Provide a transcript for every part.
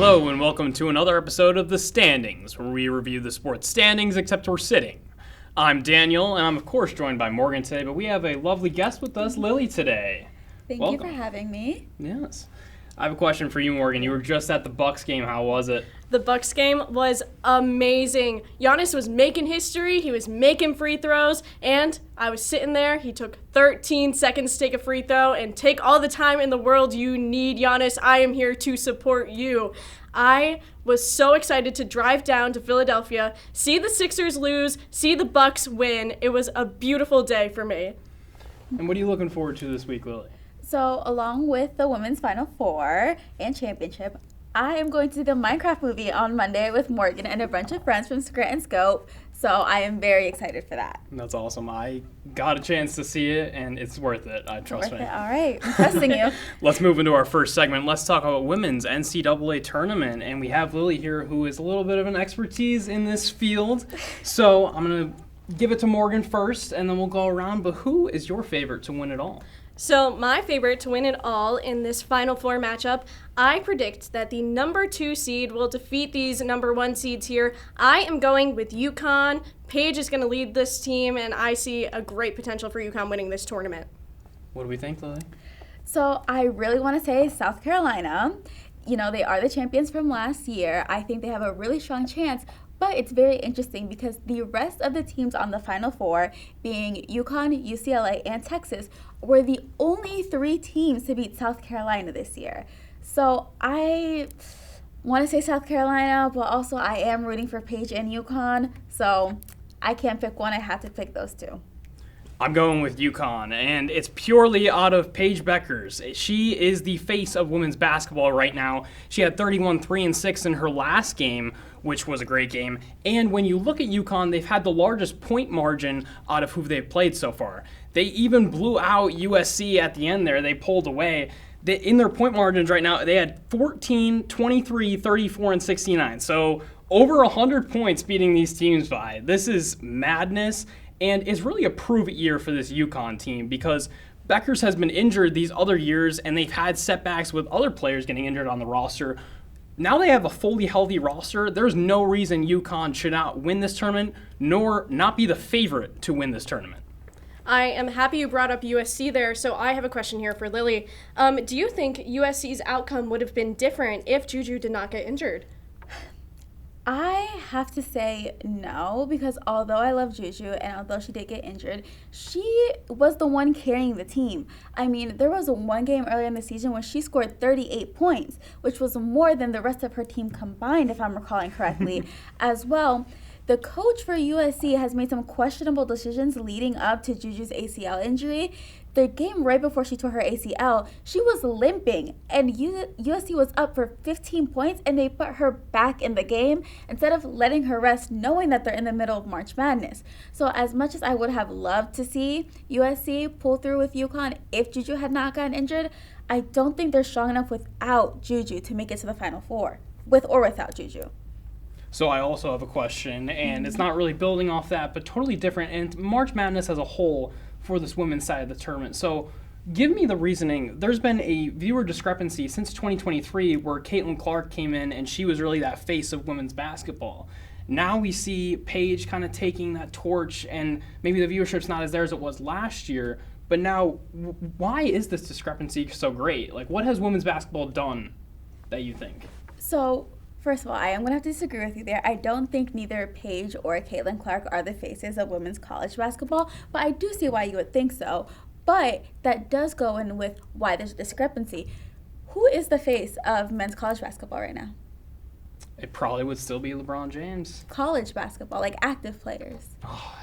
Hello and welcome to another episode of The Standings, where we review the sports standings except we're sitting. I'm Daniel, and I'm of course joined by Morgan today, but we have a lovely guest with us, Lily, today. Welcome. You for having me. Yes. I have a question for you, Morgan. You were just at the Bucks game. How was it? The Bucks game was amazing. Giannis was making history. He was making free throws, and I was sitting there. He took 13 seconds to take a free throw, and take all the time in the world you need, Giannis. I am here to support you. I was so excited to drive down to Philadelphia, see the Sixers lose, see the Bucks win. It was a beautiful day for me. And what are you looking forward to this week, Lily? So, along with the Women's Final Four and Championship, I am going to the Minecraft movie on Monday with Morgan and a bunch of friends from Scranton Scope. So, I am very excited for that. That's awesome. I got a chance to see it, and it's worth it. Trust me. All right. I'm trusting you. Let's move into our first segment. Let's talk about women's NCAA tournament. And we have Lily here, who is a little bit of an expertise in this field. So, I'm going to give it to Morgan first, and then we'll go around. But who is your favorite to win it all? So my favorite to win it all in this Final Four matchup, I predict that the number 2 seed will defeat these number 1 seeds here. I am going with UConn. Paige is going to lead this team, and I see a great potential for UConn winning this tournament. What do we think, Lily? So I really want to say South Carolina. You know, they are the champions from last year. I think they have a really strong chance. But it's very interesting because the rest of the teams on the Final Four, being UConn, UCLA, and Texas, were the only 3 teams to beat South Carolina this year. So I want to say South Carolina, but also I am rooting for Paige and UConn. So I can't pick one. I have to pick those 2. I'm going with UConn, and it's purely out of Paige Beckers. She is the face of women's basketball right now. She had 31, 3, and 6 in her last game, which was a great game. And when you look at UConn, they've had the largest point margin out of who they've played so far. They even blew out USC at the end there. They pulled away. In their point margins right now, they had 14, 23, 34, and 69. So over 100 points beating these teams by. This is madness. And it's really a prove-it year for this UConn team because Beckers has been injured these other years, and they've had setbacks with other players getting injured on the roster. Now they have a fully healthy roster. There's no reason UConn should not win this tournament, nor not be the favorite to win this tournament. I am happy you brought up USC there, so I have a question here for Lily. Do you think USC's outcome would have been different if Juju did not get injured? I have to say no, because although I love Juju and although she did get injured, she was the one carrying the team. I mean, there was one game earlier in the season when she scored 38 points, which was more than the rest of her team combined, if I'm recalling correctly, as well. The coach for USC has made some questionable decisions leading up to Juju's ACL injury. The game right before she tore her ACL, she was limping, and USC was up for 15 points, and they put her back in the game instead of letting her rest, knowing that they're in the middle of March Madness. So as much as I would have loved to see USC pull through with UConn if Juju had not gotten injured, I don't think they're strong enough without Juju to make it to the Final Four, with or without Juju. So I also have a question, and it's not really building off that, but totally different. And March Madness as a whole for this women's side of the tournament. So give me the reasoning. There's been a viewer discrepancy since 2023 where Caitlin Clark came in and she was really that face of women's basketball. Now we see Paige kind of taking that torch, and maybe the viewership's not as there as it was last year. But now, why is this discrepancy so great? Like, what has women's basketball done that you think? So, first of all, I am going to have to disagree with you there. I don't think neither Paige or Caitlin Clark are the faces of women's college basketball, but I do see why you would think so. But that does go in with why there's a discrepancy. Who is the face of men's college basketball right now? It probably would still be LeBron James. College basketball, like active players. Oh,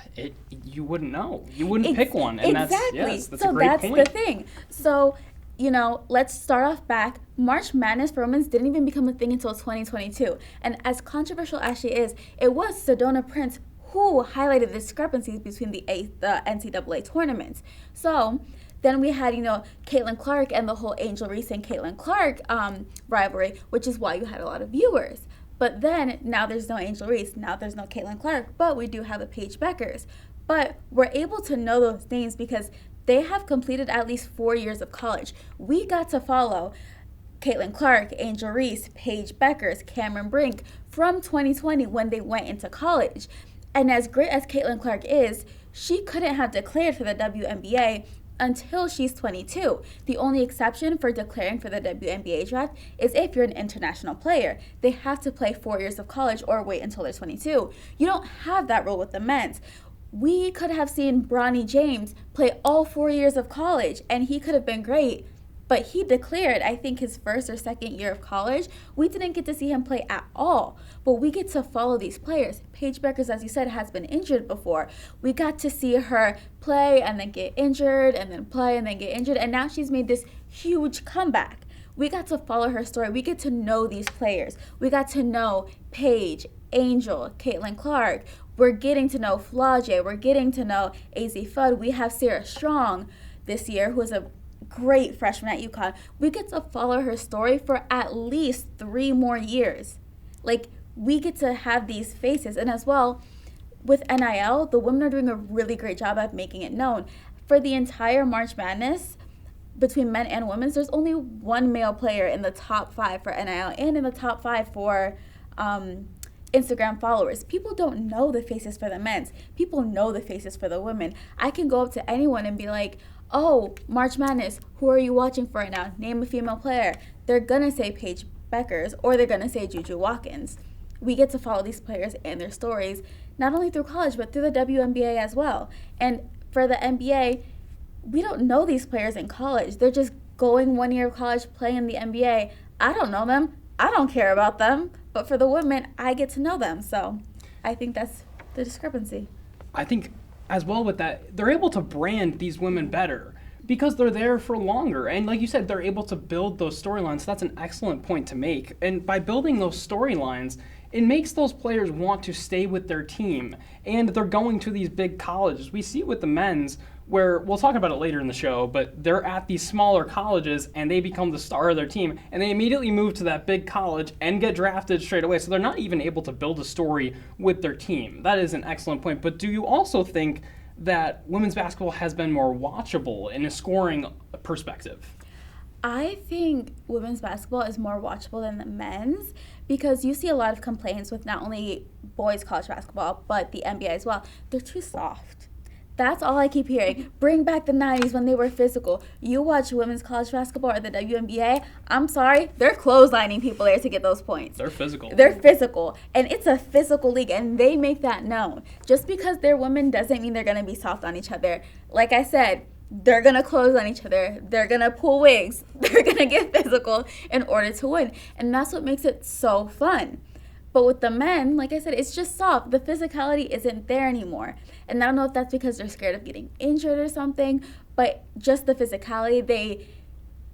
you wouldn't know. You wouldn't pick one. And exactly. That's a great point. So that's the thing. So, you know, let's start off back. March Madness for women's didn't even become a thing until 2022. And as controversial as she is, it was Sedona Prince who highlighted the discrepancies between the NCAA tournaments. So then we had, Caitlin Clark and the whole Angel Reese and Caitlin Clark rivalry, which is why you had a lot of viewers. But then now there's no Angel Reese, now there's no Caitlin Clark, but we do have a Paige Beckers. But we're able to know those names because they have completed at least 4 years of college. We got to follow Caitlin Clark, Angel Reese, Paige Beckers, Cameron Brink from 2020 when they went into college. And as great as Caitlin Clark is, she couldn't have declared for the WNBA until she's 22. The only exception for declaring for the WNBA draft is if you're an international player. They have to play 4 years of college or wait until they're 22. You don't have that rule with the men's. We could have seen Bronny James play all 4 years of college, and he could have been great. But he declared, I think, his first or second year of college. We didn't get to see him play at all. But we get to follow these players. Paige Beckers, as you said, has been injured before. We got to see her play and then get injured and then play and then get injured. And now she's made this huge comeback. We got to follow her story. We get to know these players. We got to know Paige, Angel, Caitlin Clark. We're getting to know Flau'jae. We're getting to know AZ Fudd. We have Sarah Strong this year, who is a great freshman at UConn. We get to follow her story for at least 3 more years. Like, we get to have these faces. And as well, with NIL, the women are doing a really great job at making it known. For the entire March Madness, between men and women, there's only one male player in the top 5 for NIL and in the top 5 for Instagram followers. People don't know the faces for the men's. People know the faces for the women. I can go up to anyone and be like, oh, March Madness, who are you watching for right now? Name a female player. They're going to say Paige Beckers, or they're going to say Juju Watkins. We get to follow these players and their stories, not only through college, but through the WNBA as well. And for the NBA, we don't know these players in college. They're just going 1 year of college, playing in the NBA. I don't know them. I don't care about them. But for the women, I get to know them. So I think that's the discrepancy. I think as well with that, they're able to brand these women better because they're there for longer. And like you said, they're able to build those storylines. That's an excellent point to make. And by building those storylines, it makes those players want to stay with their team. And they're going to these big colleges. We see it with the men's, where we'll talk about it later in the show, but they're at these smaller colleges and they become the star of their team and they immediately move to that big college and get drafted straight away. So they're not even able to build a story with their team. That is an excellent point. But do you also think that women's basketball has been more watchable in a scoring perspective? I think women's basketball is more watchable than the men's because you see a lot of complaints with not only boys college basketball, but the NBA as well. They're too soft. That's all I keep hearing. Bring back the 90s when they were physical. You watch women's college basketball or the WNBA, I'm sorry, they're clotheslining people there to get those points. They're physical. They're physical. And it's a physical league, and they make that known. Just because they're women doesn't mean they're going to be soft on each other. Like I said, they're going to close on each other. They're going to pull wigs. They're going to get physical in order to win. And that's what makes it so fun. But with the men, like I said, it's just soft. The physicality isn't there anymore. And I don't know if that's because they're scared of getting injured or something, but just the physicality, they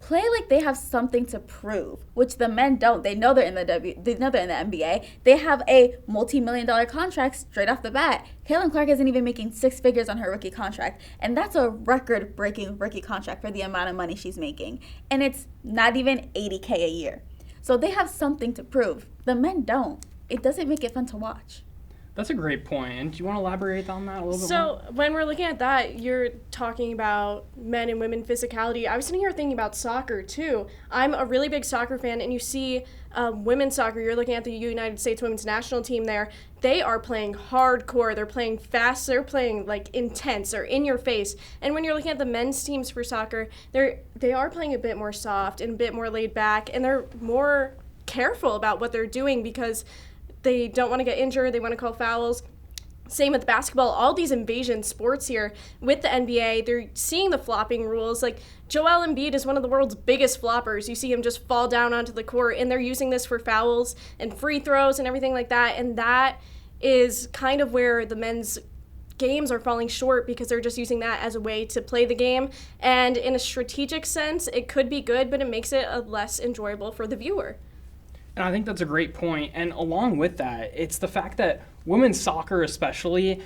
play like they have something to prove, which the men don't. They know they're in the NBA. They have a multi-million-dollar contract straight off the bat. Caitlin Clark isn't even making 6 figures on her rookie contract, and that's a record-breaking rookie contract for the amount of money she's making. And it's not even $80K a year. So they have something to prove. The men don't. It doesn't make it fun to watch. That's a great point. And do you want to elaborate on that a little bit more? So when we're looking at that, you're talking about men and women physicality. I was sitting here thinking about soccer too. I'm a really big soccer fan, and you see women's soccer. You're looking at the United States women's national team there. They are playing hardcore. They're playing fast. They're playing like intense or in your face. And when you're looking at the men's teams for soccer, they are playing a bit more soft and a bit more laid back, and they're more careful about what they're doing because they don't want to get injured. They want to call fouls. Same with basketball. All these invasion sports here with the NBA, they're seeing the flopping rules. Like Joel Embiid is one of the world's biggest floppers. You see him just fall down onto the court, and they're using this for fouls and free throws and everything like that. And that is kind of where the men's games are falling short because they're just using that as a way to play the game. And in a strategic sense, it could be good, but it makes it less enjoyable for the viewer. And I think that's a great point. And along with that, it's the fact that women's soccer especially,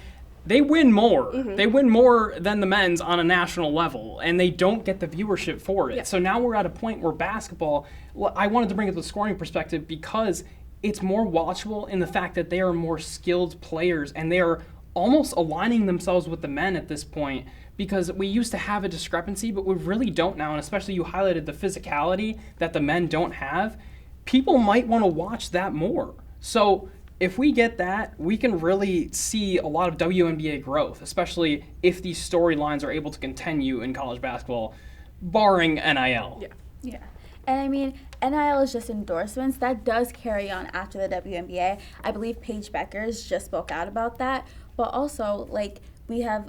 they win more. Mm-hmm. They win more than the men's on a national level, and they don't get the viewership for it. Yeah. So now we're at a point where basketball, I wanted to bring up the scoring perspective because it's more watchable in the fact that they are more skilled players and they are almost aligning themselves with the men at this point, because we used to have a discrepancy, but we really don't now, and especially you highlighted the physicality that the men don't have. People might want to watch that more. So if we get that, we can really see a lot of WNBA growth, especially if these storylines are able to continue in college basketball, barring NIL. Yeah. And I mean, NIL is just endorsements. That does carry on after the WNBA. I believe Paige Beckers just spoke out about that. But also, like, we have,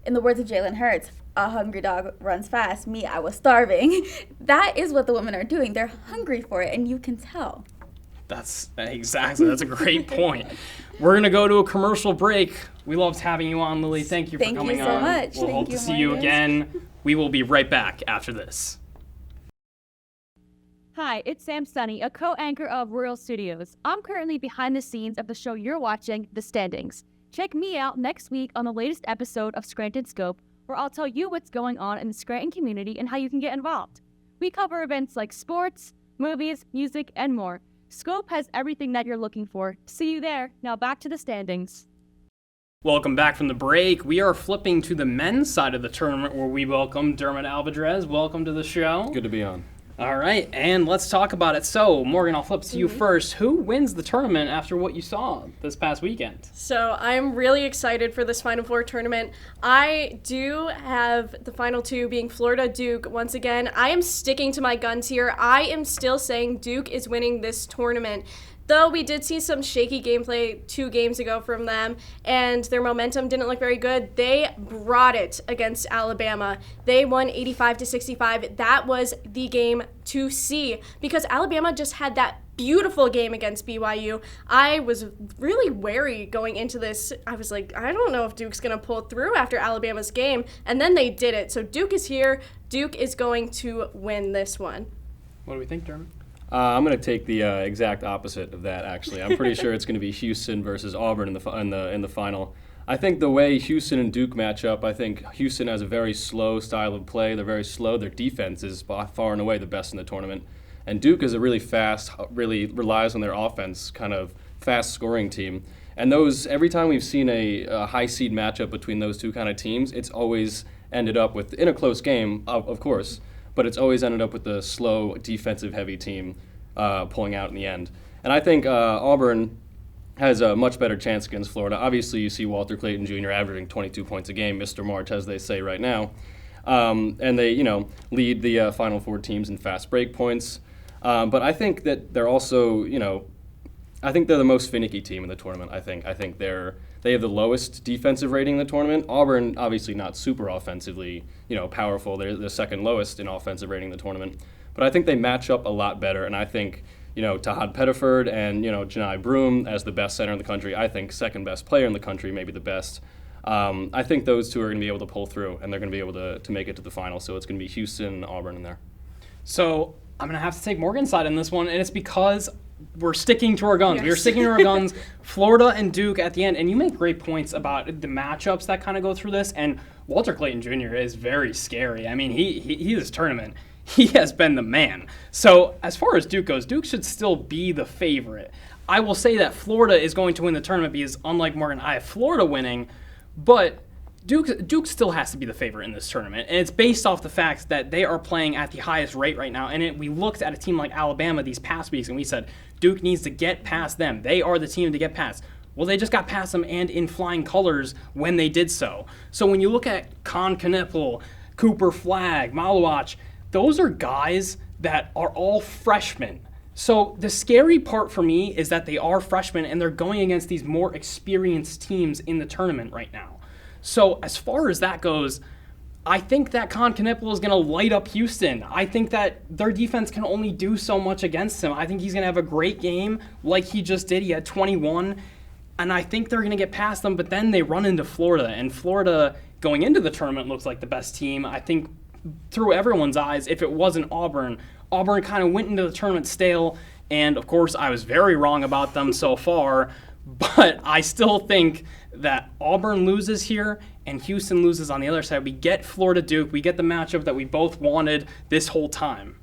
in the words of Jalen Hurts, a hungry dog runs fast. Me, I was starving. That is what the women are doing. They're hungry for it, and you can tell. That's a great point. We're going to go to a commercial break. We loved having you on, Lily. Thank you for coming on. Thank you so much. We'll hope to see you again. We will be right back after this. Hi, it's Sam Sunny, a co-anchor of Royal Studios. I'm currently behind the scenes of the show you're watching, The Standings. Check me out next week on the latest episode of Scranton Scope, where I'll tell you what's going on in the Scranton community and how you can get involved. We cover events like sports, movies, music, and more. Scope has everything that you're looking for. See you there. Now back to The Standings. Welcome back from the break. We are flipping to the men's side of the tournament, where we welcome Dermot Alvarez. Welcome to the show. Good to be on. All right, and let's talk about it. So, Morgan, I'll flip to you first. Who wins the tournament after what you saw this past weekend? So I'm really excited for this Final Four tournament. I do have the final two being Florida-Duke. Once again, I am sticking to my guns here. I am still saying Duke is winning this tournament. Though we did see some shaky gameplay 2 games ago from them, and their momentum didn't look very good, they brought it against Alabama. They won 85-65. That was the game to see, because Alabama just had that beautiful game against BYU. I was really wary going into this. I was like, I don't know if Duke's going to pull through after Alabama's game, and then they did it. So Duke is here. Duke is going to win this one. What do we think, Dermot? I'm going to take the exact opposite of that, actually. I'm pretty sure it's going to be Houston versus Auburn in the final. I think the way Houston and Duke match up, I think Houston has a very slow style of play. They're very slow. Their defense is by far and away the best in the tournament. And Duke is a really fast, really relies on their offense, kind of fast-scoring team. And those, every time we've seen a high seed matchup between those two kind of teams, it's always ended up with, in a close game, of course, but it's always ended up with the slow, defensive-heavy team pulling out in the end. And I think Auburn has a much better chance against Florida. Obviously, you see Walter Clayton Jr. averaging 22 points a game, Mr. March, as they say right now. And they, lead the Final Four teams in fast break points. But I think that they're also, I think they're the most finicky team in the tournament. I think they have the lowest defensive rating in the tournament. Auburn, obviously not super offensively, powerful. They're the second lowest in offensive rating in the tournament. But I think they match up a lot better, and I think, Tahad Pettiford and, Janai Broom as the best center in the country, I think second best player in the country, maybe the best. I think those two are going to be able to pull through, and they're going to be able to make it to the final. So it's going to be Houston and Auburn in there. So I'm going to have to take Morgan's side in this one, and it's because we're sticking to our guns. Yes. We are sticking to our guns. Florida and Duke at the end, and you make great points about the matchups that kind of go through this, and Walter Clayton Jr. is very scary. I mean, he this tournament, he has been the man. So as far as Duke goes, Duke should still be the favorite. I will say that Florida is going to win the tournament because, unlike Morgan, I have Florida winning, but Duke still has to be the favorite in this tournament, and it's based off the fact that they are playing at the highest rate right now. And we looked at a team like Alabama these past weeks, and we said Duke needs to get past them. They are the team to get past. Well, they just got past them, and in flying colors when they did so. So when you look at Con Knipple, Cooper Flagg, Malawach, those are guys that are all freshmen. So the scary part for me is that they are freshmen, and they're going against these more experienced teams in the tournament right now. So as far as that goes, I think that Con Knipple is going to light up Houston. I think that their defense can only do so much against him. I think he's going to have a great game like he just did. He had 21, and I think they're going to get past them, but then they run into Florida, and Florida going into the tournament looks like the best team. I think through everyone's eyes, if it wasn't Auburn kind of went into the tournament stale, and of course I was very wrong about them so far, but I still think that Auburn loses here and Houston loses on the other side. We get Florida-Duke. We get the matchup that we both wanted this whole time.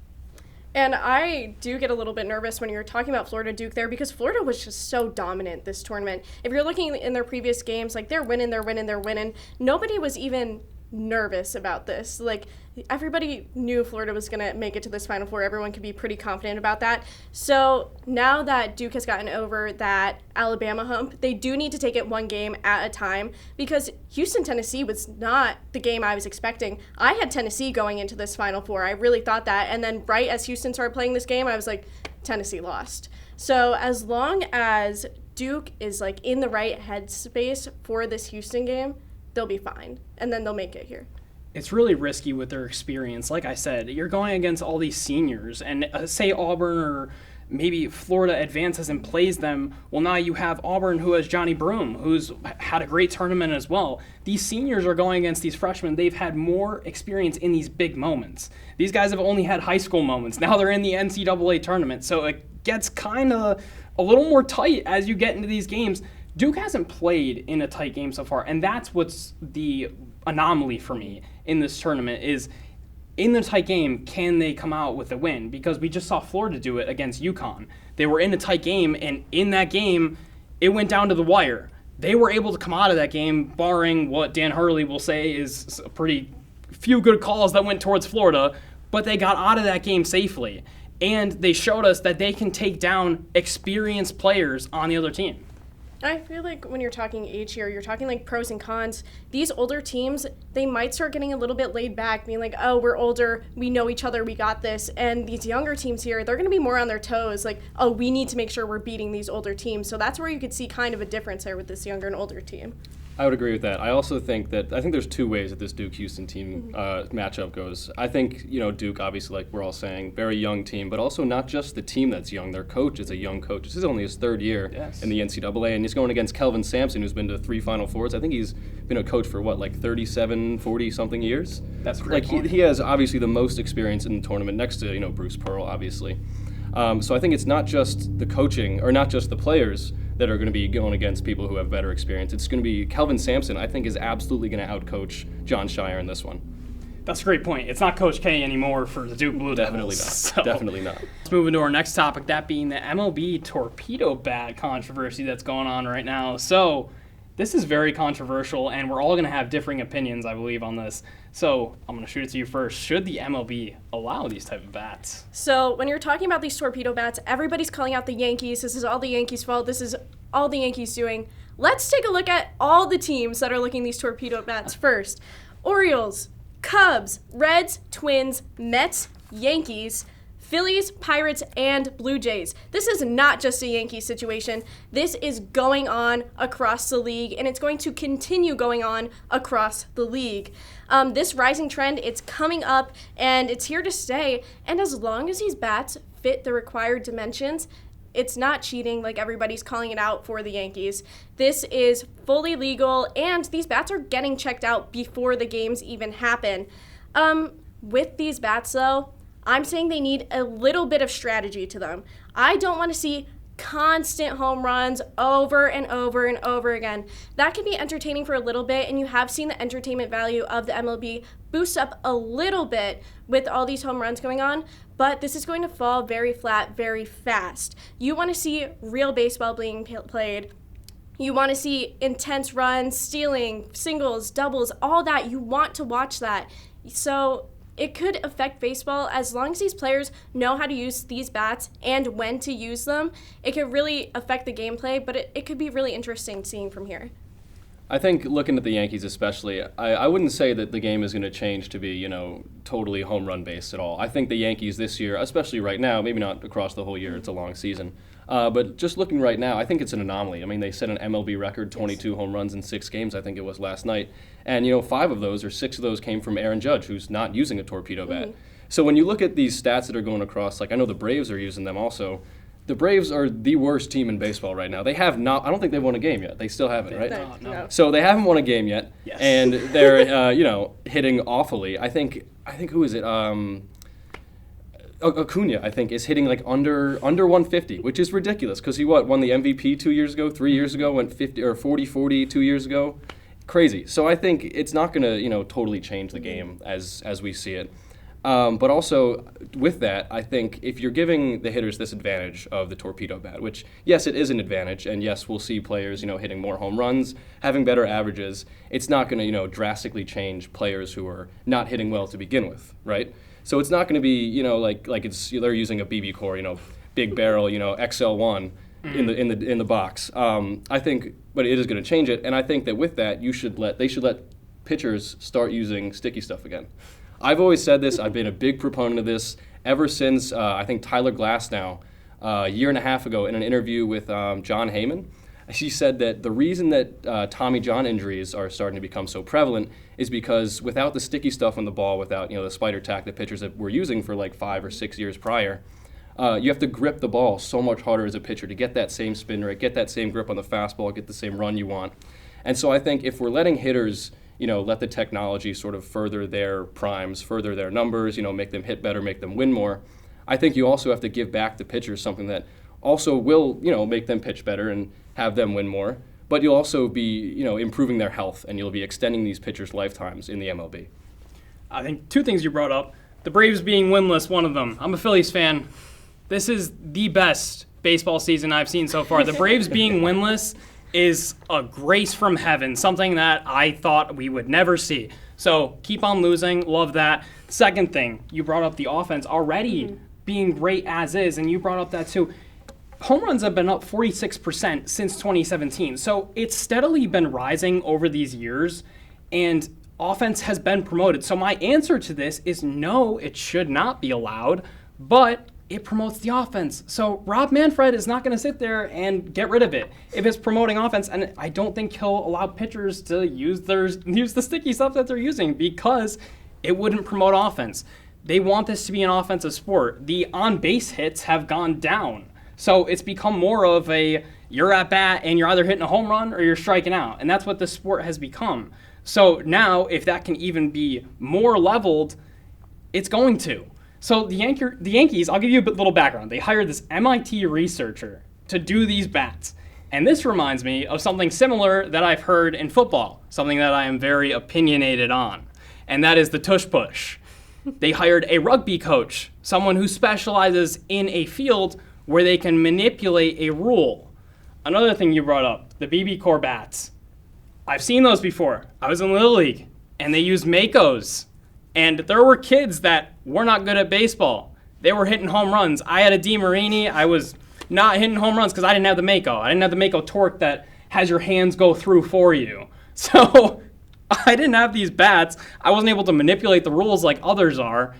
And I do get a little bit nervous when you're talking about Florida Duke there because Florida was just so dominant this tournament. If you're looking in their previous games, like they're winning. Nobody was even nervous about this. Like everybody knew Florida was going to make it to this Final Four. Everyone could be pretty confident about that. So now that Duke has gotten over that Alabama hump, they do need to take it one game at a time because Houston, Tennessee was not the game I was expecting. I had Tennessee going into this Final Four. I really thought that. And then right as Houston started playing this game, I was like, Tennessee lost. So as long as Duke is like in the right headspace for this Houston game, they'll be fine, and then they'll make it here. It's really risky with their experience. Like I said, you're going against all these seniors, and say Auburn or maybe Florida advances and plays them. Well, now you have Auburn, who has Johnny Broome, who's had a great tournament as well. These seniors are going against these freshmen. They've had more experience in these big moments. These guys have only had high school moments. Now they're in the NCAA tournament, so it gets kind of a little more tight as you get into these games. Duke hasn't played in a tight game so far, and that's what's the anomaly for me in this tournament is in the tight game, can they come out with a win? Because we just saw Florida do it against UConn. They were in a tight game, and in that game, it went down to the wire. They were able to come out of that game, barring what Dan Hurley will say is a pretty few good calls that went towards Florida, but they got out of that game safely. And they showed us that they can take down experienced players on the other team. I feel like when you're talking age here, you're talking like pros and cons. These older teams, they might start getting a little bit laid back, being like, oh, we're older, we know each other, we got this. And these younger teams here, they're going to be more on their toes, like, oh, we need to make sure we're beating these older teams. So that's where you could see kind of a difference there with this younger and older team. I would agree with that. I also think there's two ways that this Duke-Houston team matchup goes. I think, Duke, obviously, like we're all saying, very young team, but also not just the team that's young. Their coach is a young coach. This is only his third year in the NCAA, and he's going against Kelvin Sampson, who's been to 3 Final Fours. I think he's been a coach for, 37, 40-something years? That's great. He has, obviously, the most experience in the tournament, next to, Bruce Pearl, obviously. So I think it's not just the coaching, or not just the players, that are going to be going against people who have better experience. It's going to be Kelvin Sampson, I think, is absolutely going to outcoach John Shire in this one. That's a great point. It's not Coach K anymore for the Duke Blue Definitely Devils. not. Definitely not. Let's move into our next topic, that being the MLB torpedo bat controversy that's going on right now. So this is very controversial, and we're all going to have differing opinions, I believe, on this. So I'm going to shoot it to you first. Should the MLB allow these type of bats? So when you're talking about these torpedo bats, everybody's calling out the Yankees. This is all the Yankees' fault. This is all the Yankees doing. Let's take a look at all the teams that are looking these torpedo bats first. Orioles, Cubs, Reds, Twins, Mets, Yankees, Phillies, Pirates, and Blue Jays. This is not just a Yankee situation. This is going on across the league, and it's going to continue going on across the league. This rising trend, it's coming up, and it's here to stay. And as long as these bats fit the required dimensions, it's not cheating like everybody's calling it out for the Yankees. This is fully legal, and these bats are getting checked out before the games even happen. With these bats, though, I'm saying they need a little bit of strategy to them. I don't want to see constant home runs over and over and over again. That can be entertaining for a little bit, and you have seen the entertainment value of the MLB boost up a little bit with all these home runs going on, but this is going to fall very flat very fast. You want to see real baseball being played. You want to see intense runs, stealing, singles, doubles, all that. You want to watch that. So it could affect baseball as long as these players know how to use these bats and when to use them. It could really affect the gameplay, but it could be really interesting seeing from here. I think looking at the Yankees especially, I wouldn't say that the game is going to change to be, totally home run based at all. I think the Yankees this year, especially right now, maybe not across the whole year, it's a long season, but just looking right now, I think it's an anomaly. I mean, they set an MLB record, 22 home runs in 6 games, I think it was last night. And, 5 of those, or 6 of those came from Aaron Judge, who's not using a torpedo bat. Mm-hmm. So when you look at these stats that are going across, like I know the Braves are using them also, the Braves are the worst team in baseball right now. They have not, I don't think they've won a game yet. They still haven't, right? No. So they haven't won a game yet. Yes. And they're, hitting awfully. I think who is it? Acuna, I think, is hitting like under 150, which is ridiculous because he won the MVP 2 years ago, 3 years ago, went 50 or 40 2 years ago. Crazy. So I think it's not going to, totally change the game as we see it. But also, with that, I think if you're giving the hitters this advantage of the torpedo bat, which, yes, it is an advantage, and yes, we'll see players, hitting more home runs, having better averages, it's not going to, drastically change players who are not hitting well to begin with, right? So it's not going to be, like they're using a BB core, big barrel, XL1 in the box. I think, but it is going to change it, and I think that with that, they should let pitchers start using sticky stuff again. I've always said this. I've been a big proponent of this ever since, I think, Tyler Glasnow, a year and a half ago in an interview with John Heyman. She said that the reason that Tommy John injuries are starting to become so prevalent is because without the sticky stuff on the ball, without the spider tack that pitchers were using for like 5 or 6 years prior, you have to grip the ball so much harder as a pitcher to get that same spin rate, get that same grip on the fastball, get the same run you want. And so I think if we're letting hitters let the technology sort of further their primes, further their numbers, make them hit better, make them win more. I think you also have to give back to pitchers something that also will, make them pitch better and have them win more. But you'll also be, improving their health, and you'll be extending these pitchers' lifetimes in the MLB. I think 2 things you brought up. The Braves being winless, one of them. I'm a Phillies fan. This is the best baseball season I've seen so far. The Braves being winless is a grace from heaven, something that I thought we would never see. So keep on losing, love that. Second thing, you brought up the offense already being great as is, and you brought up that too. Home runs have been up 46% since 2017, so it's steadily been rising over these years, and offense has been promoted. So my answer to this is no, it should not be allowed, but it promotes the offense. So Rob Manfred is not going to sit there and get rid of it if it's promoting offense. And I don't think he'll allow pitchers to use the sticky stuff that they're using because it wouldn't promote offense. They want this to be an offensive sport. The on-base hits have gone down. So it's become more of you're at bat and you're either hitting a home run or you're striking out. And that's what the sport has become. So now if that can even be more leveled, it's going to. So the Yankees, I'll give you a little background. They hired this MIT researcher to do these bats. And this reminds me of something similar that I've heard in football, something that I am very opinionated on, and that is the tush push. They hired a rugby coach, someone who specializes in a field where they can manipulate a rule. Another thing you brought up, the BB core bats. I've seen those before. I was in Little League, and they used Makos. And there were kids that were not good at baseball. They were hitting home runs. I had a DeMarini. I was not hitting home runs because I didn't have the Mako. I didn't have the Mako torque that has your hands go through for you. So I didn't have these bats. I wasn't able to manipulate the rules like others are.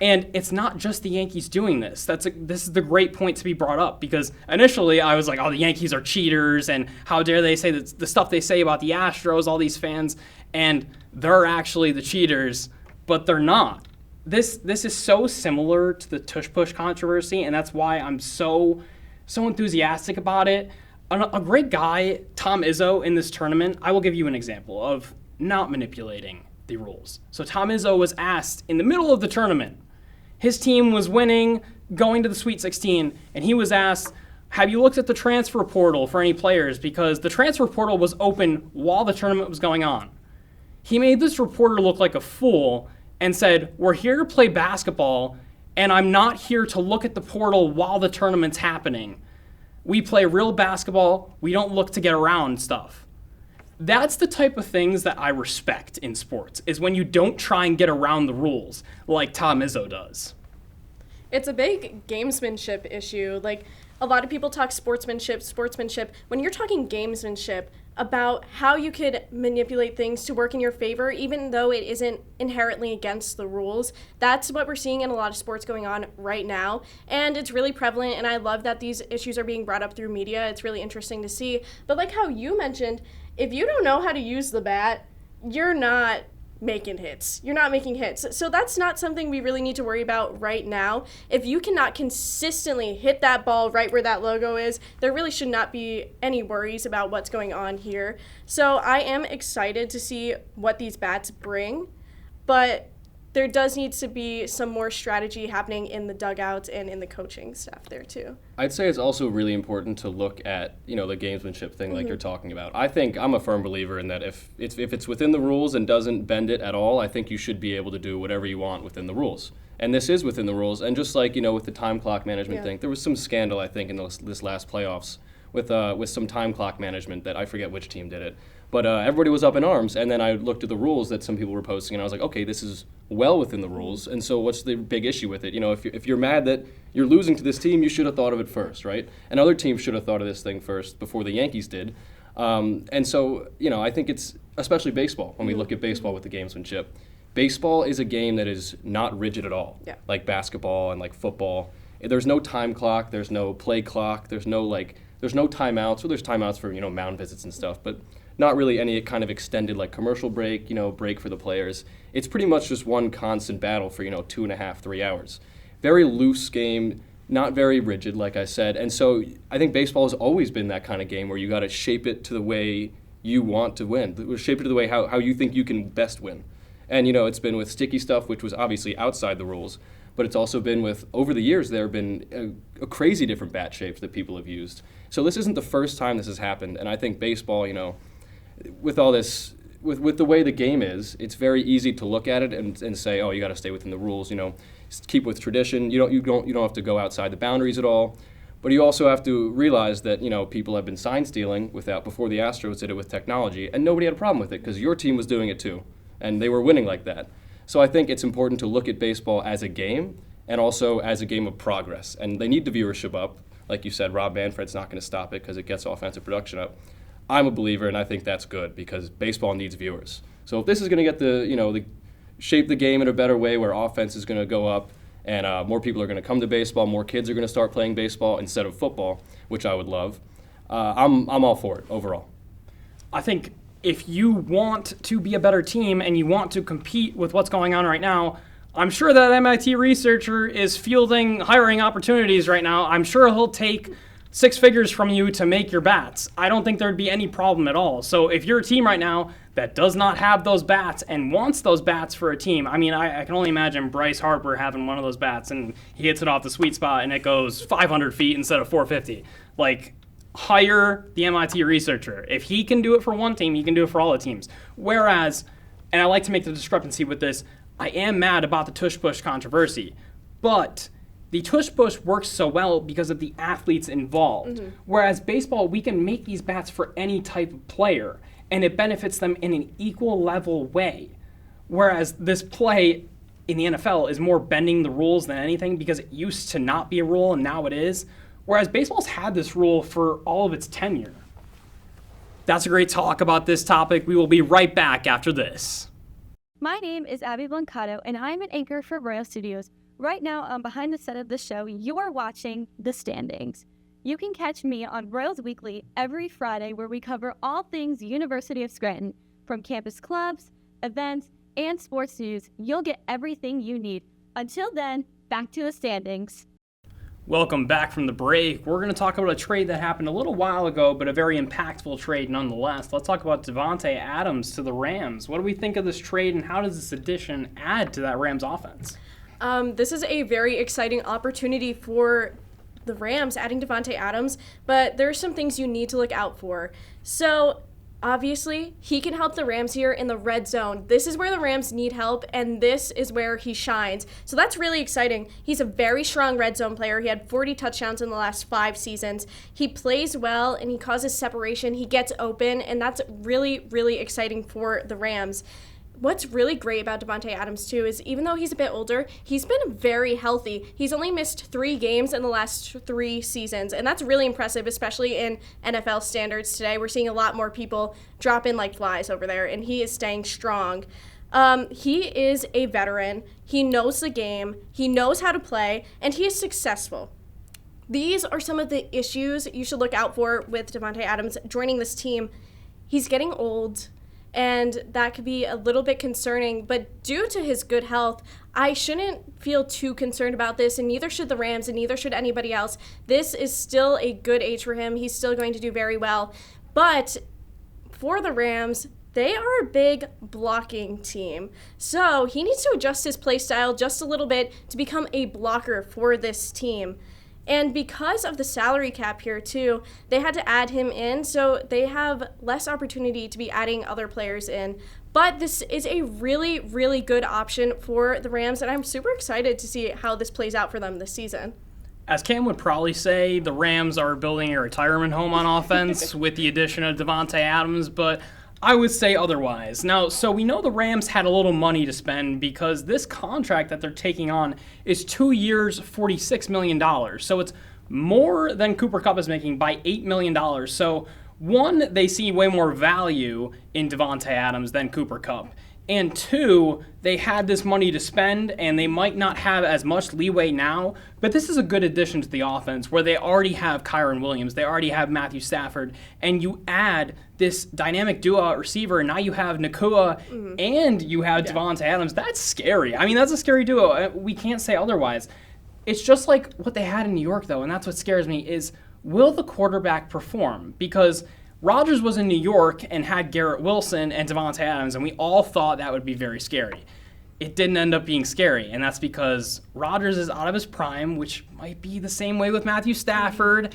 And it's not just the Yankees doing this. This is the great point to be brought up because initially I was like, oh, the Yankees are cheaters and how dare they say the stuff they say about the Astros, all these fans, and they're actually the cheaters. But they're not. This is so similar to the tush push controversy, and that's why I'm so enthusiastic about it. A great guy, Tom Izzo, in this tournament, I will give you an example of not manipulating the rules. So Tom Izzo was asked in the middle of the tournament. His team was winning, going to the Sweet 16, and he was asked, have you looked at the transfer portal for any players? Because the transfer portal was open while the tournament was going on. He made this reporter look like a fool and said, we're here to play basketball, and I'm not here to look at the portal while the tournament's happening. We play real basketball. We don't look to get around stuff. That's the type of things that I respect in sports, is when you don't try and get around the rules like Tom Izzo does. It's a big gamesmanship issue. Like, a lot of people talk sportsmanship. When you're talking gamesmanship, about how you could manipulate things to work in your favor, even though it isn't inherently against the rules. That's what we're seeing in a lot of sports going on right now, and it's really prevalent, and I love that these issues are being brought up through media. It's really interesting to see. But like how you mentioned, if you don't know how to use the bat, you're not making hits. You're not making hits. So that's not something we really need to worry about right now. If you cannot consistently hit that ball right where that logo is, there really should not be any worries about what's going on here. So I am excited to see what these bats bring, but there does need to be some more strategy happening in the dugouts and in the coaching staff there too. I'd say it's also really important to look at, the gamesmanship thing like you're talking about. I think I'm a firm believer in that if it's within the rules and doesn't bend it at all, I think you should be able to do whatever you want within the rules. And this is within the rules. And just like, with the time clock management thing, there was some scandal, I think, in this last playoffs with some time clock management that I forget which team did it. But everybody was up in arms, and then I looked at the rules that some people were posting, and I was like, okay, this is well within the rules, and so what's the big issue with it? If you're mad that you're losing to this team, you should have thought of it first, right? And other teams should have thought of this thing first before the Yankees did. And so, I think it's, especially baseball, when we look at baseball with the gamesmanship, baseball is a game that is not rigid at all, like basketball and like football. There's no time clock, there's no play clock, there's no timeouts. Well, there's timeouts for, mound visits and stuff, but not really any kind of extended like commercial break, break for the players. It's pretty much just one constant battle for, 2.5, 3 hours. Very loose game, not very rigid, like I said. And so I think baseball has always been that kind of game where you got to shape it to the way you want to win, shape it to the way how you think you can best win. And, it's been with sticky stuff, which was obviously outside the rules, but it's also been with, over the years, there have been a crazy different bat shapes that people have used. So this isn't the first time this has happened, and I think baseball, with all this, with the way the game is, it's very easy to look at it and say, oh, you got to stay within the rules, keep with tradition. You don't have to go outside the boundaries at all. But you also have to realize that, people have been sign stealing before the Astros did it with technology, and nobody had a problem with it because your team was doing it too, and they were winning like that. So I think it's important to look at baseball as a game and also as a game of progress. And they need the viewership up. Like you said, Rob Manfred's not going to stop it because it gets offensive production up. I'm a believer, and I think that's good because baseball needs viewers. So if this is going to get shape the game in a better way where offense is going to go up and more people are going to come to baseball, more kids are going to start playing baseball instead of football, which I would love, I'm all for it overall. I think if you want to be a better team and you want to compete with what's going on right now, I'm sure that MIT researcher is fielding hiring opportunities right now. I'm sure he'll take 6 figures from you to make your bats. I don't think there'd be any problem at all. So if you're a team right now that does not have those bats and wants those bats for a team, I mean, I can only imagine Bryce Harper having one of those bats and he hits it off the sweet spot and it goes 500 feet instead of 450. Like, hire the MIT researcher. If he can do it for one team, he can do it for all the teams. Whereas, and I like to make the discrepancy with this, I am mad about the tush-push controversy, but the tush-push works so well because of the athletes involved. Mm-hmm. Whereas baseball, we can make these bats for any type of player, and it benefits them in an equal level way. Whereas this play in the NFL is more bending the rules than anything because it used to not be a rule and now it is. Whereas baseball's had this rule for all of its tenure. That's a great talk about this topic. We will be right back after this. My name is Abby Blancato, and I'm an anchor for Royal Studios. Right now, behind the set of the show, you are watching The Standings. You can catch me on Royals Weekly every Friday, where we cover all things University of Scranton. From campus clubs, events, and sports news, you'll get everything you need. Until then, back to The Standings. Welcome back from the break. We're going to talk about a trade that happened a little while ago, but a very impactful trade nonetheless. Let's talk about Davante Adams to the Rams. What do we think of this trade, and how does this addition add to that Rams offense? This is a very exciting opportunity for the Rams, adding Davante Adams, but there are some things you need to look out for. So, obviously, he can help the Rams here in the red zone. This is where the Rams need help, and this is where he shines. So that's really exciting. He's a very strong red zone player. He had 40 touchdowns in the last 5 seasons. He plays well, and he causes separation. He gets open, and that's really, really exciting for the Rams. What's really great about Davante Adams, too, is even though he's a bit older, he's been very healthy. He's only missed 3 games in the last 3 seasons, and that's really impressive, especially in NFL standards today. We're seeing a lot more people drop in like flies over there, and he is staying strong. He is a veteran. He knows the game. He knows how to play, and he is successful. These are some of the issues you should look out for with Davante Adams joining this team. He's getting old, and that could be a little bit concerning, but due to his good health, I shouldn't feel too concerned about this, and neither should the Rams, and neither should anybody else. This is still a good age for him. He's still going to do very well, but for the Rams, they are a big blocking team, so he needs to adjust his play style just a little bit to become a blocker for this team. And because of the salary cap here, too, they had to add him in, so they have less opportunity to be adding other players in. But this is a really, really good option for the Rams, and I'm super excited to see how this plays out for them this season. As Cam would probably say, the Rams are building a retirement home on offense with the addition of Davante Adams, but I would say otherwise. Now, so we know the Rams had a little money to spend because this contract that they're taking on is 2 years, $46 million. So it's more than Cooper Kupp is making by $8 million. So one, they see way more value in Davante Adams than Cooper Kupp. And two, they had this money to spend, and they might not have as much leeway now, but this is a good addition to the offense where they already have Kyron Williams, they already have Matthew Stafford, and you add this dynamic duo at receiver, and now you have Nakua and you have Davante Adams. That's scary. I mean, that's a scary duo. We can't say otherwise. It's just like what they had in New York, though, and that's what scares me, is will the quarterback perform? Because Rodgers was in New York and had Garrett Wilson and Davante Adams, and we all thought that would be very scary. It didn't end up being scary, and that's because Rodgers is out of his prime, which might be the same way with Matthew Stafford,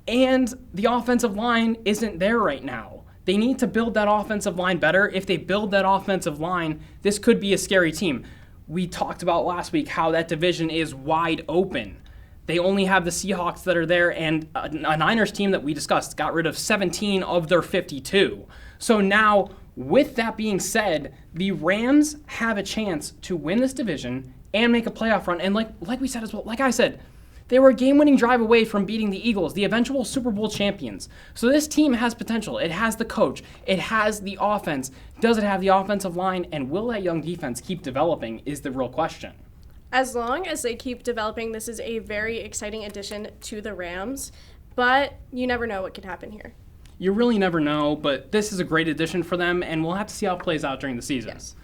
and the offensive line isn't there right now. They need to build that offensive line better. If they build that offensive line, this could be a scary team. We talked about last week how that division is wide open. They only have the Seahawks that are there, and a Niners team that we discussed got rid of 17 of their 52. So now, with that being said, the Rams have a chance to win this division and make a playoff run. And like we said as well, like I said, they were a game-winning drive away from beating the Eagles, the eventual Super Bowl champions. So this team has potential. It has the coach. It has the offense. Does it have the offensive line? And will that young defense keep developing is the real question. As long as they keep developing, this is a very exciting addition to the Rams, but you never know what could happen here. You really never know, but this is a great addition for them, and we'll have to see how it plays out during the season. Yes.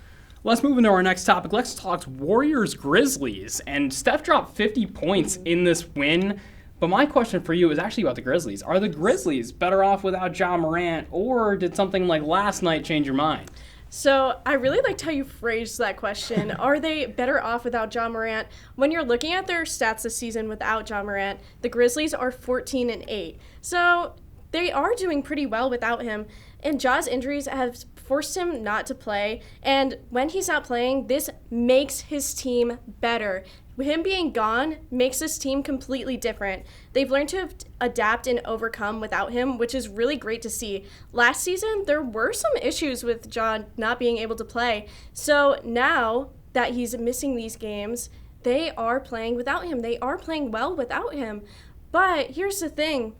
Let's move into our next topic. Let's talk Warriors-Grizzlies, and Steph dropped 50 points in this win, but my question for you is actually about the Grizzlies. Are the Grizzlies better off without Ja Morant, or did something like last night change your mind? So I really liked how you phrased that question. Are they better off without Ja Morant? When you're looking at their stats this season without Ja Morant, the Grizzlies are 14-8. So they are doing pretty well without him. And Ja's injuries have forced him not to play. And when he's not playing, this makes his team better. Him being gone makes this team completely different. They've learned to adapt and overcome without him, which is really great to see. Last season, there were some issues with John not being able to play. So now that he's missing these games, they are playing without him. They are playing well without him. But here's the thing.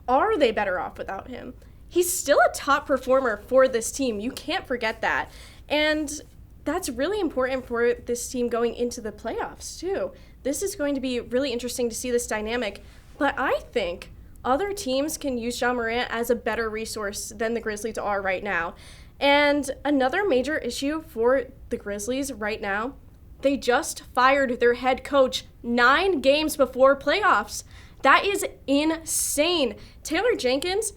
Are they better off without him? He's still a top performer for this team. You can't forget that. And that's really important for this team going into the playoffs, too. This is going to be really interesting to see this dynamic. But I think other teams can use Ja Morant as a better resource than the Grizzlies are right now. And another major issue for the Grizzlies right now, they just fired their head coach 9 games before playoffs. That is insane. Taylor Jenkins,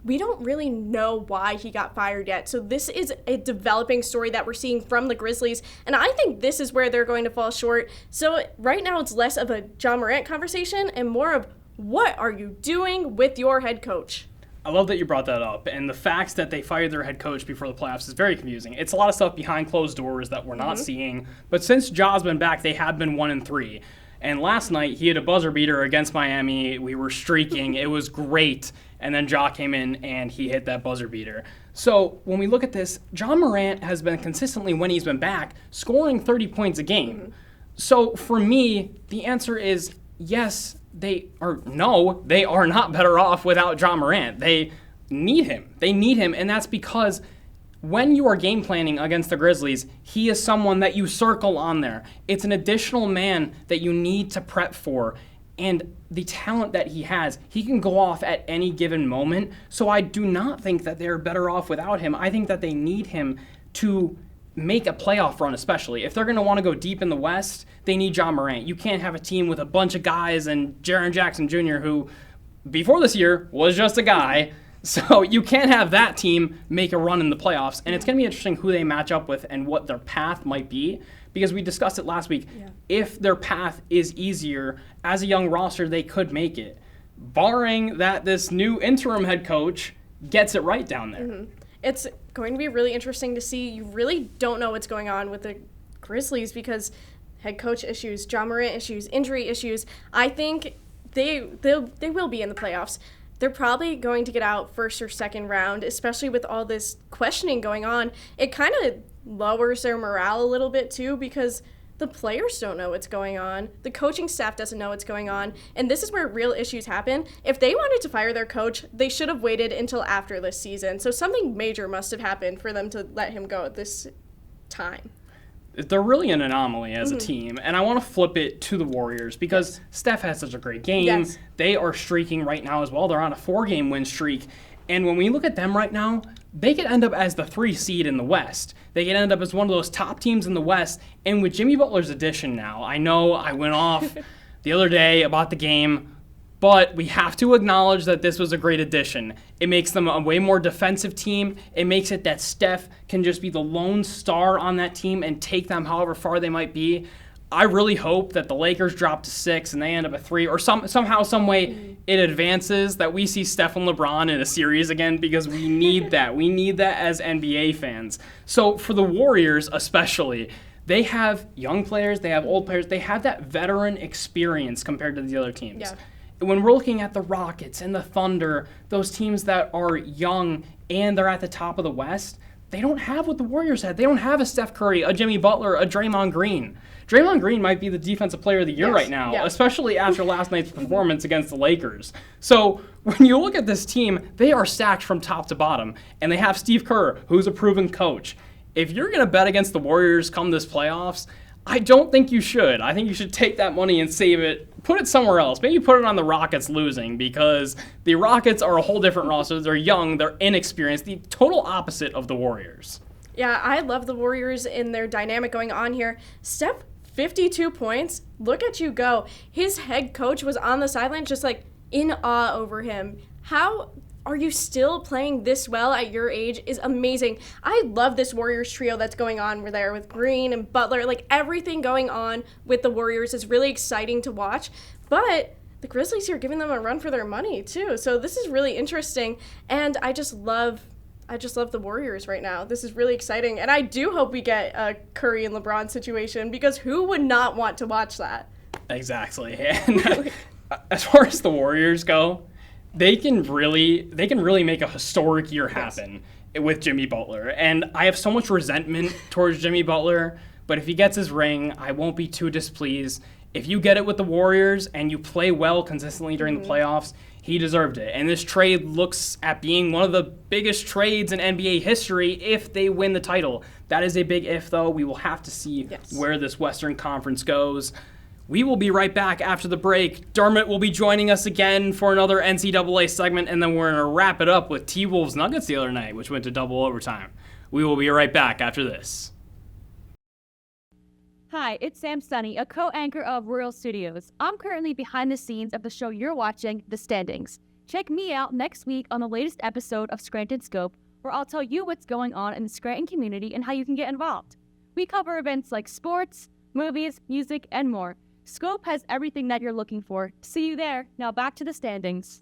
we don't really know why he got fired yet. So this is a developing story that we're seeing from the Grizzlies. And I think this is where they're going to fall short. So right now it's less of a Ja Morant conversation and more of what are you doing with your head coach? I love that you brought that up. And the fact that they fired their head coach before the playoffs is very confusing. It's a lot of stuff behind closed doors that we're not seeing. But since Ja's been back, they have been 1-3. And last night, he had a buzzer beater against Miami. We were streaking. It was great. And then Ja came in and he hit that buzzer beater. So when we look at this, Ja Morant has been consistently, when he's been back, scoring 30 points a game. So for me, the answer is yes, they are not better off without Ja Morant. They need him. And that's because when you are game planning against the Grizzlies, he is someone that you circle on there. It's an additional man that you need to prep for. And the talent that he has, he can go off at any given moment. So I do not think that they're better off without him. I think that they need him to make a playoff run, especially. If they're going to want to go deep in the West, they need Ja Morant. You can't have a team with a bunch of guys and Jaren Jackson Jr., who before this year was just a guy. So you can't have that team make a run in the playoffs. And it's going to be interesting who they match up with and what their path might be. because we discussed it last week. If their path is easier, as a young roster, they could make it, barring that this new interim head coach gets it right down there. It's going to be really interesting to see. You really don't know what's going on with the Grizzlies because head coach issues, John Morant issues, injury issues. I think they will be in the playoffs. They're probably going to get out first or second round, especially with all this questioning going on. It kind of lowers their morale a little bit too because the players don't know what's going on. The coaching staff doesn't know what's going on. And this is where real issues happen. If they wanted to fire their coach, they should have waited until after this season. So something major must have happened for them to let him go at this time. They're really an anomaly as a team, and I want to flip it to the Warriors because Steph has such a great game. Yes. They are streaking right now as well. They're on a 4-game win streak, and when we look at them right now, they could end up as the 3 seed in the West. They could end up as one of those top teams in the West, and with Jimmy Butler's addition now, I know I went off the other day about the game, but we have to acknowledge that this was a great addition. It makes them a way more defensive team. It makes it that Steph can just be the lone star on that team and take them however far they might be. I really hope that the Lakers drop to 6 and they end up at 3, or somehow, some way it advances, that we see Steph and LeBron in a series again, because we need that. We need that as NBA fans. So for the Warriors especially, they have young players, they have old players, they have that veteran experience compared to the other teams. Yeah. When we're looking at the Rockets and the Thunder, those teams that are young and they're at the top of the West, they don't have what the Warriors had. They don't have a Steph Curry, a Jimmy Butler, a Draymond Green. Draymond Green might be the defensive player of the year right now, especially after last night's performance against the Lakers. So when you look at this team, they are stacked from top to bottom, and they have Steve Kerr, who's a proven coach. If you're going to bet against the Warriors come this playoffs, I don't think you should. I think you should take that money and save it, put it somewhere else. Maybe put it on the Rockets losing, because the Rockets are a whole different roster. They're young, they're inexperienced, the total opposite of the Warriors. Yeah, I love the Warriors in their dynamic going on here. Steph, 52 points. Look at you go. His head coach was on the sideline just like in awe over him. How are you still playing this well at your age is amazing. I love this Warriors trio that's going on there with Green and Butler. Like, everything going on with the Warriors is really exciting to watch. But the Grizzlies are giving them a run for their money too. So this is really interesting. And I just love the Warriors right now. This is really exciting. And I do hope we get a Curry and LeBron situation, because who would not want to watch that? Exactly. And as far as the Warriors go, they can really make a historic year happen with Jimmy Butler. And I have so much resentment towards Jimmy Butler, but if he gets his ring, I won't be too displeased. If you get it with the Warriors and you play well consistently during the playoffs, he deserved it. And this trade looks at being one of the biggest trades in NBA history if they win the title. That is a big if, though. We will have to see where this Western Conference goes. We will be right back after the break. Dermot will be joining us again for another NCAA segment, and then we're going to wrap it up with T-Wolves Nuggets the other night, which went to double overtime. We will be right back after this. Hi, it's Sam Sunny, a co-anchor of Royal Studios. I'm currently behind the scenes of the show you're watching, The Standings. Check me out next week on the latest episode of Scranton Scope, where I'll tell you what's going on in the Scranton community and how you can get involved. We cover events like sports, movies, music, and more. Scope has everything that you're looking for. See you there. Now back to The Standings.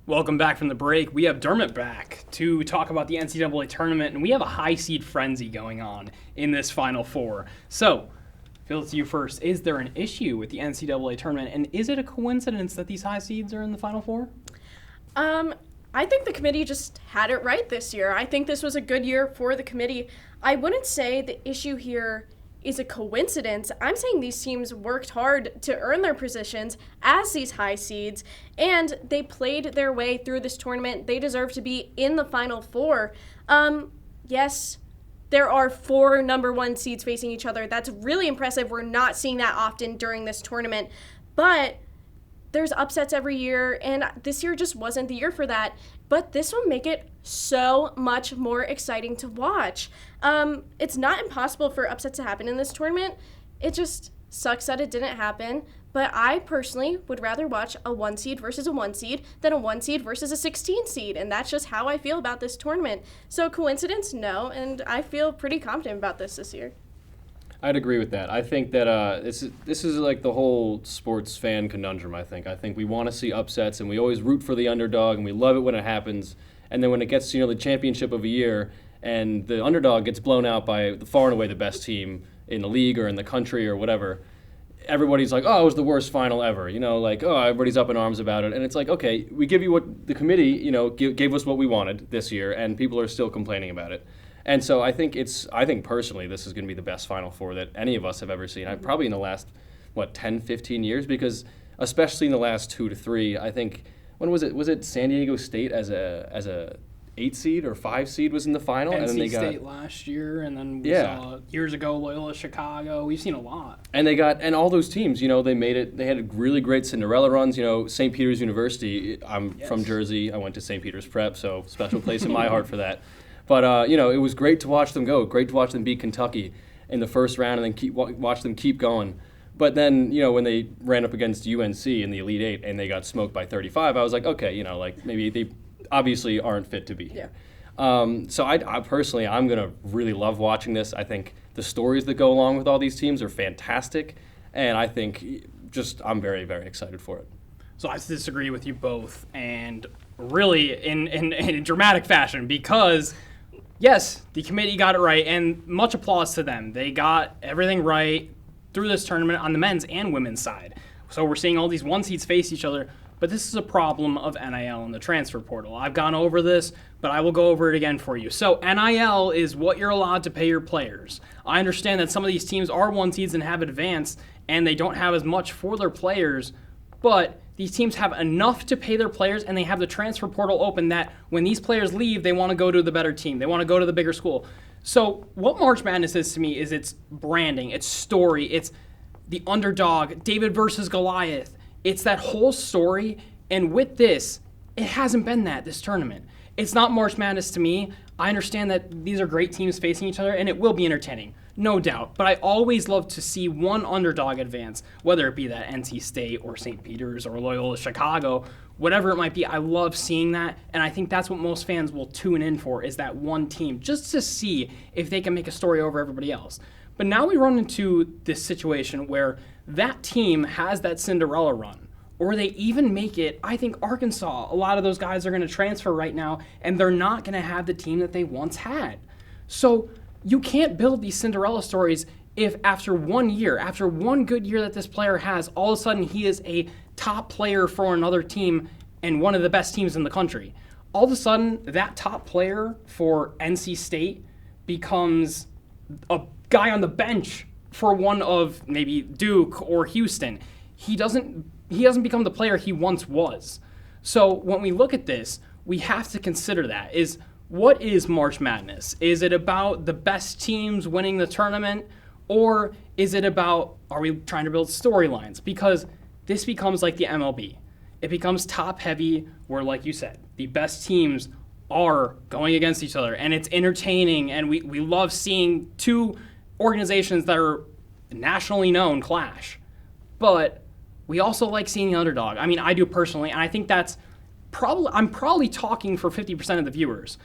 Welcome back from the break. We have Dermot back to talk about the NCAA tournament, and we have a high seed frenzy going on in this Final Four. So, Phil, it's you first. Is there an issue with the NCAA tournament, and is it a coincidence that these high seeds are in the Final Four? I think the committee just had it right this year. I think this was a good year for the committee. I wouldn't say the issue here is a coincidence. I'm saying these teams worked hard to earn their positions as these high seeds, and they played their way through this tournament. They deserve to be in the Final Four. Yes, there are 4 number 1 seeds facing each other. That's really impressive. We're not seeing that often during this tournament, but there's upsets every year, and this year just wasn't the year for that. But this will make it so much more exciting to watch. It's not impossible for upsets to happen in this tournament. It just sucks that it didn't happen. But I personally would rather watch a 1 seed versus a 1 seed than a 1 seed versus a 16 seed. And that's just how I feel about this tournament. So coincidence? No. And I feel pretty confident about this year. I'd agree with that. I think that this is like the whole sports fan conundrum, I think we want to see upsets, and we always root for the underdog, and we love it when it happens. And then when it gets to the championship of a year, and the underdog gets blown out by far and away the best team in the league or in the country or whatever, everybody's like, oh, it was the worst final ever. Everybody's up in arms about it. And it's like, okay, we give you what the committee, gave us what we wanted this year, and people are still complaining about it. And so I think personally this is going to be the best Final Four that any of us have ever seen. Probably in the last, 10, 15 years, because especially in the last 2 to 3, I think, when was it? Was it San Diego State as a 8 seed or 5 seed was in the final? NC and then they State last year, and then we saw years ago Loyola Chicago. We've seen a lot. And and all those teams, they made it. They had really great Cinderella runs. St. Peter's University. I'm from Jersey. I went to St. Peter's Prep, so special place in my heart for that. But it was great to watch them go. Great to watch them beat Kentucky in the first round, and then watch them keep going. But then, when they ran up against UNC in the Elite Eight and they got smoked by 35, I was like, okay, maybe they obviously aren't fit to be here. So I personally, I'm going to really love watching this. I think the stories that go along with all these teams are fantastic, and I think I'm very, very excited for it. So I disagree with you both, and really in a dramatic fashion, because yes, the committee got it right, and much applause to them. They got everything right through this tournament on the men's and women's side. So we're seeing all these 1 seeds face each other, but this is a problem of NIL and the transfer portal. I've gone over this, but I will go over it again for you. So NIL is what you're allowed to pay your players. I understand that some of these teams are 1 seeds and have advanced, and they don't have as much for their players, but these teams have enough to pay their players, and they have the transfer portal open that when these players leave, they want to go to the better team. They want to go to the bigger school. So what March Madness is to me is its branding, its story, it's the underdog, David versus Goliath. It's that whole story, and with this, it hasn't been this tournament. It's not March Madness to me. I understand that these are great teams facing each other, and it will be entertaining, no doubt. But I always love to see one underdog advance, whether it be that NC State or St. Peter's or Loyola Chicago, whatever it might be. I love seeing that, and I think that's what most fans will tune in for, is that one team, just to see if they can make a story over everybody else. But now we run into this situation where that team has that Cinderella run, or they even make it. I think Arkansas, a lot of those guys are going to transfer right now, and they're not going to have the team that they once had. So you can't build these Cinderella stories if after 1 year, after one good year that this player has, all of a sudden he is a top player for another team and one of the best teams in the country. All of a sudden, that top player for NC State becomes a guy on the bench for one of maybe Duke or Houston. He doesn't become the player he once was. So when we look at this, we have to consider that. What is March Madness? Is it about the best teams winning the tournament? Or is it about, are we trying to build storylines? Because this becomes like the MLB. It becomes top heavy where, like you said, the best teams are going against each other. And it's entertaining, and we love seeing two organizations that are nationally known clash. But we also like seeing the underdog. I mean, I do personally, and I think I'm probably talking for 50% of the viewers.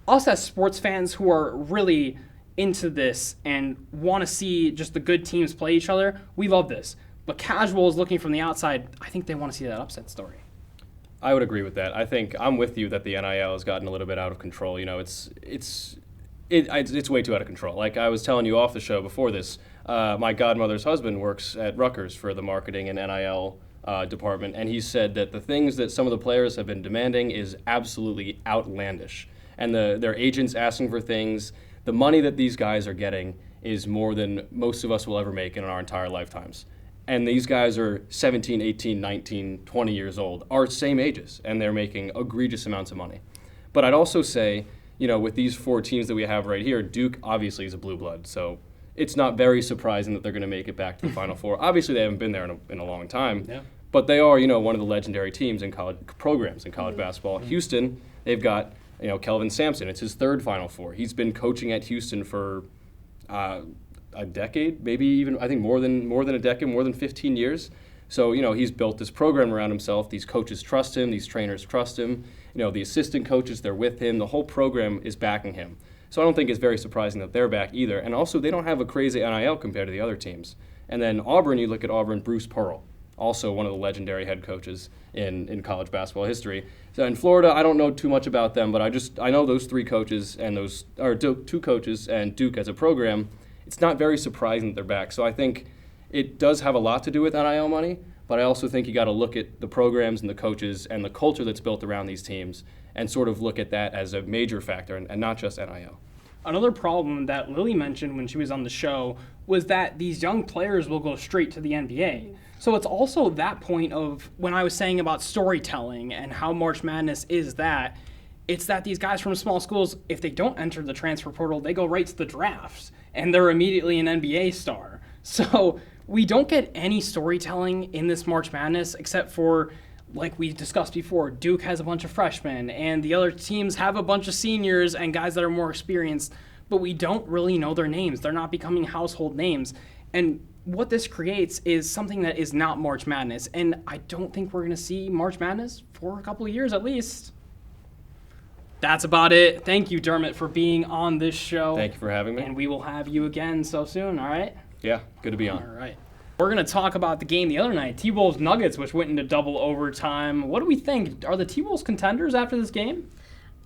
Us as sports fans who are really into this and want to see just the good teams play each other, we love this. But casuals looking from the outside, I think they want to see that upset story. I would agree with that. I think I'm with you that the NIL has gotten a little bit out of control. It's way too out of control. Like I was telling you off the show before this, my godmother's husband works at Rutgers for the marketing and NIL department, and he said that the things that some of the players have been demanding is absolutely outlandish. And their agents asking for things, the money that these guys are getting is more than most of us will ever make in our entire lifetimes. And these guys are 17, 18, 19, 20 years old, our same ages, and they're making egregious amounts of money. But I'd also say, with these four teams that we have right here, Duke obviously is a blue blood, so it's not very surprising that they're going to make it back to the Final Four. Obviously, they haven't been there in a long time, but they are, one of the legendary temes in college programs in college basketball. Houston, they've got, Kelvin Sampson. It's his third Final Four. He's been coaching at Houston for a decade, maybe even I think more than a decade, more than 15 years. So, he's built this program around himself. These coaches trust him. These trainers trust him. The assistant coaches, they're with him. The whole program is backing him. So I don't think it's very surprising that they're back either. And also, they don't have a crazy NIL compared to the other teams. And then Auburn, you look at Auburn, Bruce Pearl, also one of the legendary head coaches in college basketball history. So in Florida, I don't know too much about them, but I know those three coaches and two coaches and Duke as a program. It's not very surprising that they're back. So I think it does have a lot to do with NIL money, but I also think you got to look at the programs and the coaches and the culture that's built around these teams and sort of look at that as a major factor and not just NIL. Another problem that Lily mentioned when she was on the show was that these young players will go straight to the NBA. So it's also that point of when I was saying about storytelling and how March Madness is that, it's that these guys from small schools, if they don't enter the transfer portal, they go right to the drafts and they're immediately an NBA star. So we don't get any storytelling in this March Madness except for, like we discussed before, Duke has a bunch of freshmen and the other teams have a bunch of seniors and guys that are more experienced, but we don't really know their names. They're not becoming household names. And what this creates is something that is not March Madness. And I don't think we're going to see March Madness for a couple of years at least. That's about it. Thank you, Dermot, for being on this show. Thank you for having me. And we will have you again so soon, all right? Yeah, good to be on. All right. We're going to talk about the game the other night, T-Wolves Nuggets, which went into double overtime. What do we think? Are the T-Wolves contenders after this game?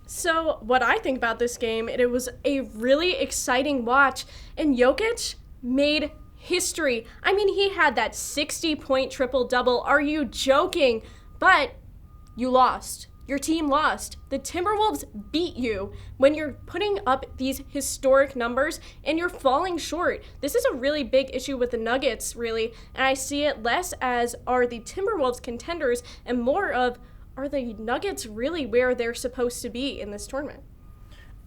So what I think about this game, it was a really exciting watch, and Jokic made history. I mean, he had that 60-point triple-double. Are you joking? But you lost. Your team lost. The Timberwolves beat you when you're putting up these historic numbers and you're falling short. This is a really big issue with the Nuggets, really, and I see it less as are the Timberwolves contenders and more of are the Nuggets really where they're supposed to be in this tournament?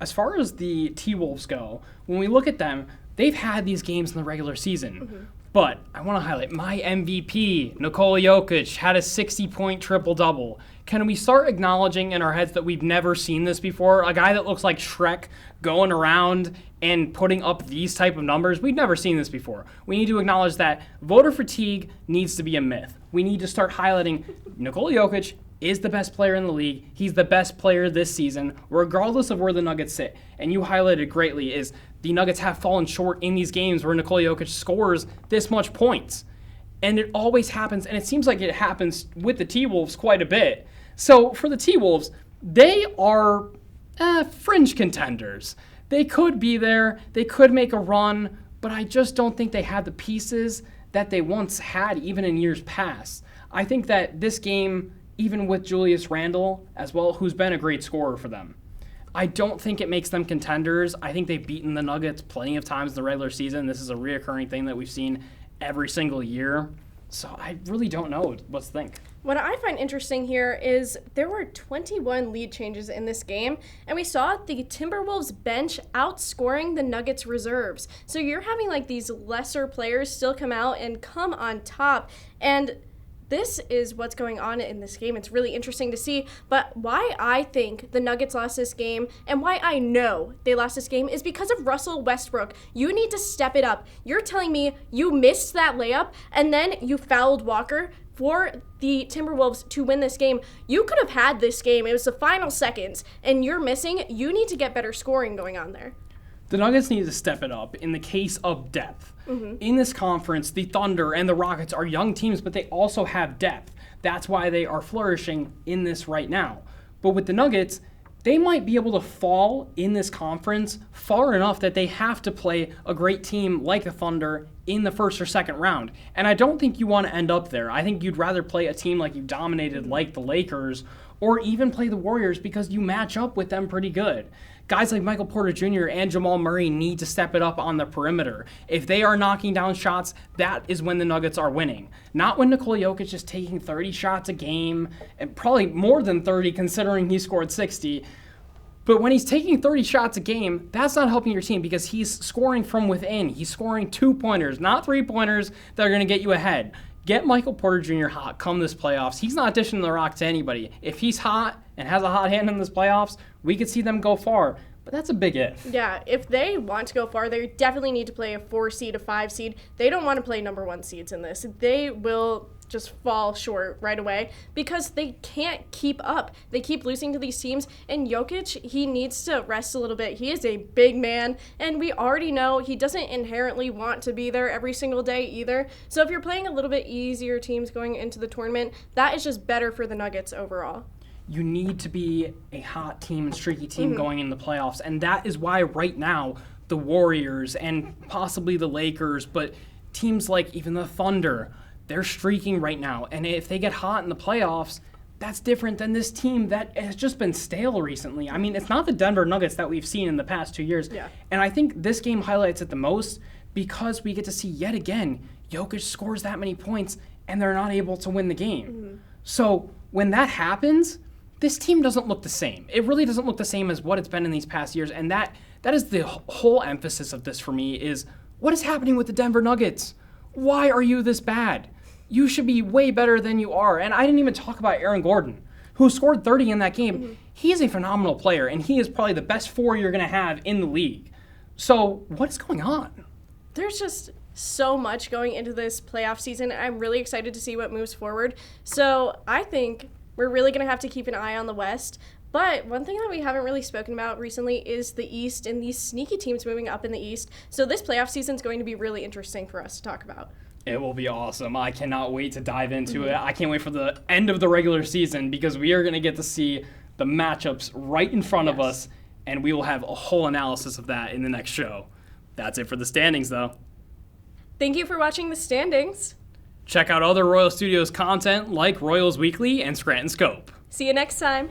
As far as the T-Wolves go, when we look at them, they've had these games in the regular season. Mm-hmm. But I want to highlight my MVP, Nikola Jokic, had a 60-point triple-double. Can we start acknowledging in our heads that we've never seen this before? A guy that looks like Shrek going around and putting up these type of numbers? We've never seen this before. We need to acknowledge that voter fatigue needs to be a myth. We need to start highlighting Nikola Jokic is the best player in the league. He's the best player this season, regardless of where the Nuggets sit. And you highlighted greatly is the Nuggets have fallen short in these games where Nikola Jokic scores this much points. And it always happens, and it seems like it happens with the T-Wolves quite a bit. So for the T-Wolves, they are fringe contenders. They could be there, they could make a run, but I just don't think they have the pieces that they once had even in years past. I think that this game, even with Julius Randle as well, who's been a great scorer for them, I don't think it makes them contenders. I think they've beaten the Nuggets plenty of times in the regular season. This is a reoccurring thing that we've seen every single year. So I really don't know what to think. What I find interesting here is there were 21 lead changes in this game, and we saw the Timberwolves bench outscoring the Nuggets reserves. So you're having like these lesser players still come out and come on top, and this is what's going on in this game. It's really interesting to see. But why I think the Nuggets lost this game and why I know they lost this game is because of Russell Westbrook. You need to step it up. You're telling me you missed that layup and then you fouled Walker for the Timberwolves to win this game. You could have had this game. It was the final seconds and you're missing. You need to get better scoring going on there. The Nuggets need to step it up in the case of depth. Mm-hmm. In this conference, the Thunder and the Rockets are young teams, but they also have depth. That's why they are flourishing in this right now. But with the Nuggets, they might be able to fall in this conference far enough that they have to play a great team like the Thunder in the first or second round. And I don't think you want to end up there. I think you'd rather play a team like you dominated like the Lakers or even play the Warriors because you match up with them pretty good. Guys like Michael Porter Jr. and Jamal Murray need to step it up on the perimeter. If they are knocking down shots, that is when the Nuggets are winning. Not when Nikola Jokic is taking 30 shots a game, and probably more than 30 considering he scored 60. But when he's taking 30 shots a game, that's not helping your team because he's scoring from within. He's scoring 2-pointers, not 3-pointers that are going to get you ahead. Get Michael Porter Jr. hot come this playoffs. He's not dishing the rock to anybody. If he's hot and has a hot hand in this playoffs, we could see them go far. But that's a big if. Yeah, if they want to go far, they definitely need to play a 4 seed, a 5 seed. They don't want to play number 1 seeds in this. They will just fall short right away because they can't keep up. They keep losing to these teams, and Jokic, he needs to rest a little bit. He is a big man, and we already know he doesn't inherently want to be there every single day either. So if you're playing a little bit easier teams going into the tournament, that is just better for the Nuggets overall. You need to be a hot team and streaky team going in the playoffs, and that is why right now the Warriors and possibly the Lakers, but teams like even the Thunder, they're streaking right now, and if they get hot in the playoffs, that's different than this team that has just been stale recently. I mean, it's not the Denver Nuggets that we've seen in the past 2 years, and I think this game highlights it the most because we get to see yet again Jokic scores that many points, and they're not able to win the game. So when that happens, this team doesn't look the same. It really doesn't look the same as what it's been in these past years, and that is the whole emphasis of this for me is what is happening with the Denver Nuggets? Why are you this bad? You should be way better than you are. And I didn't even talk about Aaron Gordon, who scored 30 in that game. He is a phenomenal player, and he is probably the best 4 you're going to have in the league. So what is going on? There's just so much going into this playoff season. I'm really excited to see what moves forward. So I think we're really going to have to keep an eye on the West. But one thing that we haven't really spoken about recently is the East and these sneaky teams moving up in the East. So this playoff season is going to be really interesting for us to talk about. It will be awesome. I cannot wait to dive into it. I can't wait for the end of the regular season because we are going to get to see the matchups right in front of us, and we will have a whole analysis of that in the next show. That's it for the standings, though. Thank you for watching the standings. Check out other Royal Studios content like Royals Weekly and Scranton Scope. See you next time.